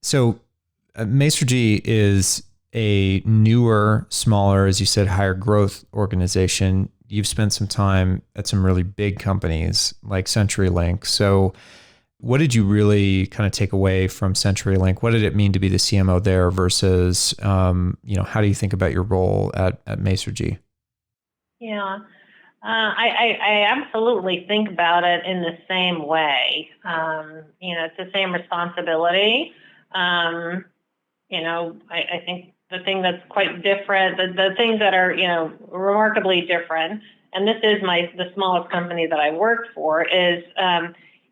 So Masergy is a newer, smaller, as you said, higher growth organization. You've spent some time at some really big companies like CenturyLink. So what did you really kind of take away from CenturyLink? What did it mean to be the CMO there versus, how do you think about your role at Masergy? Yeah, I absolutely think about it in the same way. It's the same responsibility. I think the thing that's quite different, the things that are, remarkably different, and this is the smallest company that I work for, is,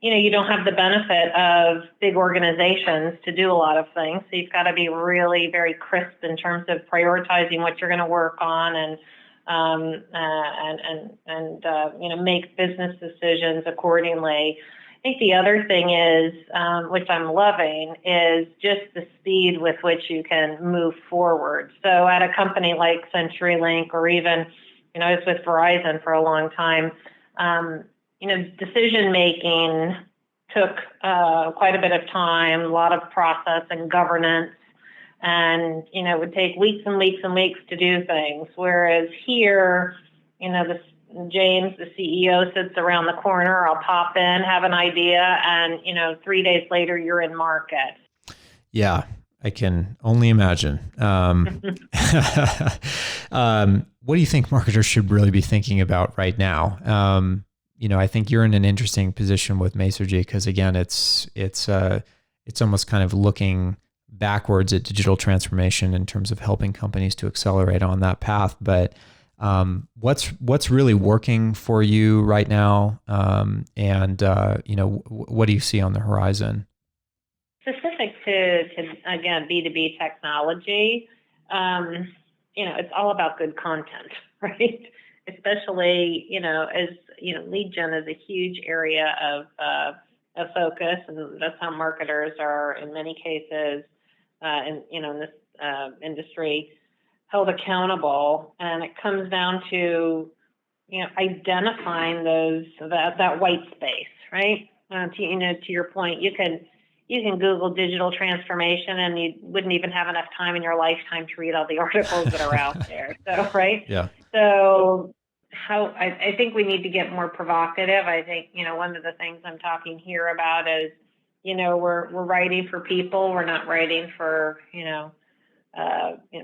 you don't have the benefit of big organizations to do a lot of things. So you've got to be really very crisp in terms of prioritizing what you're going to work on and make business decisions accordingly. I think the other thing is, which I'm loving, is just the speed with which you can move forward. So at a company like CenturyLink, or even, I was with Verizon for a long time, decision making took quite a bit of time, a lot of process and governance, and it would take weeks and weeks and weeks to do things. Whereas here, James, the CEO, sits around the corner. I'll pop in, have an idea, and 3 days later, you're in market. Yeah, I can only imagine. What do you think marketers should really be thinking about right now? I think you're in an interesting position with Masergy because, again, it's almost kind of looking backwards at digital transformation in terms of helping companies to accelerate on that path. But what's really working for you right now? What do you see on the horizon? Specific to again, B2B technology, it's all about good content, right? Especially, as lead gen is a huge area of focus, and that's how marketers are in many cases, in this industry, held accountable. And it comes down to identifying that white space, right? To your point, you can Google digital transformation, and you wouldn't even have enough time in your lifetime to read all the articles that are out there. So, right? Yeah. So I think we need to get more provocative. I think, one of the things I'm talking here about is, we're writing for people. We're not writing for,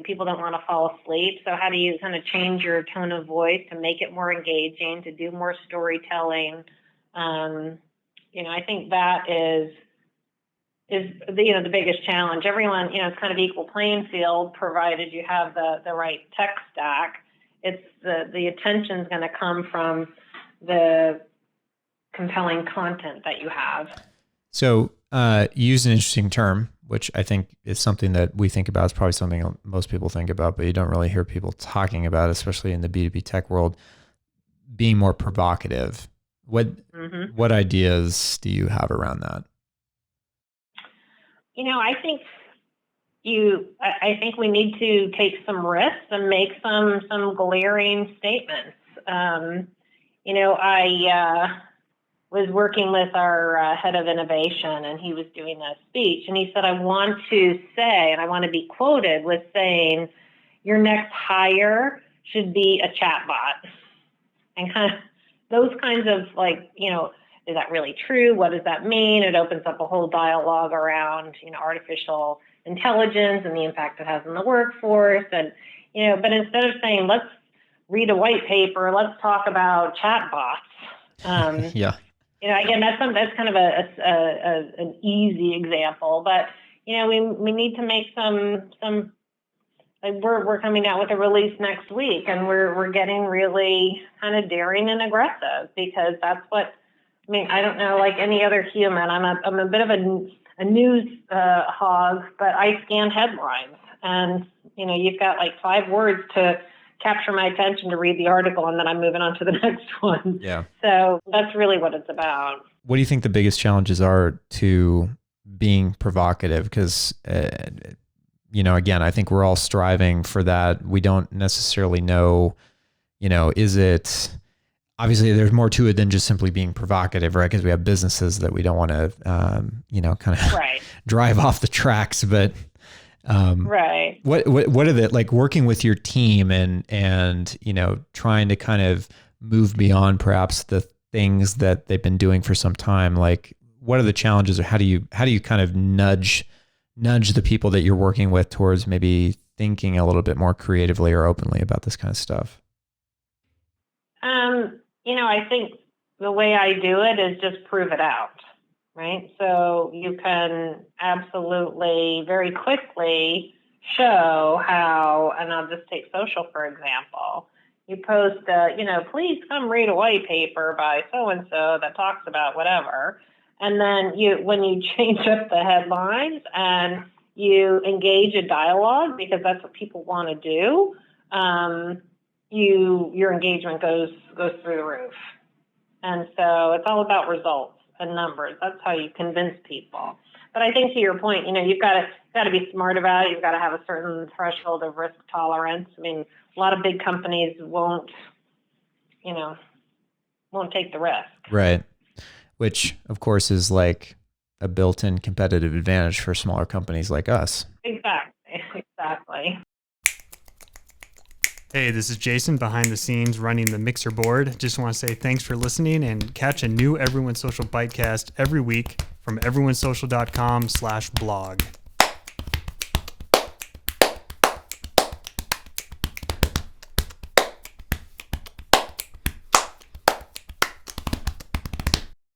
people don't want to fall asleep. So how do you kind of change your tone of voice to make it more engaging, to do more storytelling? I think that is the biggest challenge. Everyone, it's kind of equal playing field, provided you have the right tech stack. It's the attention is going to come from the compelling content that you have. So you used an interesting term, which I think is something that we think about. It's probably something most people think about, but you don't really hear people talking about, especially in the B2B tech world, being more provocative. What ideas do you have around that? I think we need to take some risks and make some glaring statements. I was working with our head of innovation, and he was doing a speech, and he said, I want to say, and I want to be quoted with saying, your next hire should be a chatbot. And kind of those kinds of is that really true? What does that mean? It opens up a whole dialogue around, artificial intelligence and the impact it has on the workforce. And, but instead of saying, let's read a white paper, let's talk about chatbots. Yeah. Again, that's kind of an easy example, but, we need to make some we're coming out with a release next week, and we're getting really kind of daring and aggressive, because that's what, I don't know, like any other human, I'm a bit of a news hog, but I scan headlines, and you've got like 5 words to capture my attention to read the article, and then I'm moving on to the next one. Yeah. So that's really what it's about. What do you think the biggest challenges are to being provocative? Because again, I think we're all striving for that. We don't necessarily know, is it obviously there's more to it than just simply being provocative, right? Because we have businesses that we don't want to, kind of Right. drive off the tracks. But Right. what are the, like, working with your team and trying to kind of move beyond perhaps the things that they've been doing for some time? Like, what are the challenges, or how do you kind of nudge the people that you're working with towards maybe thinking a little bit more creatively or openly about this kind of stuff? I think the way I do it is just prove it out, right? So you can absolutely very quickly show how, and I'll just take social, for example. You post, please come read a white paper by so-and-so that talks about whatever. And then when you change up the headlines and you engage a dialogue, because that's what people want to do, your engagement goes through the roof. And so it's all about results and numbers. That's how you convince people. But I think, to your point, you've got to be smart about it. You've got to have a certain threshold of risk tolerance. I mean, a lot of big companies won't take the risk. Right. Which, of course, is like a built-in competitive advantage for smaller companies like us. Exactly. Hey, this is Jason behind the scenes running the mixer board. Just want to say thanks for listening, and catch a new Everyone Social Bitecast every week from everyonesocial.com/blog.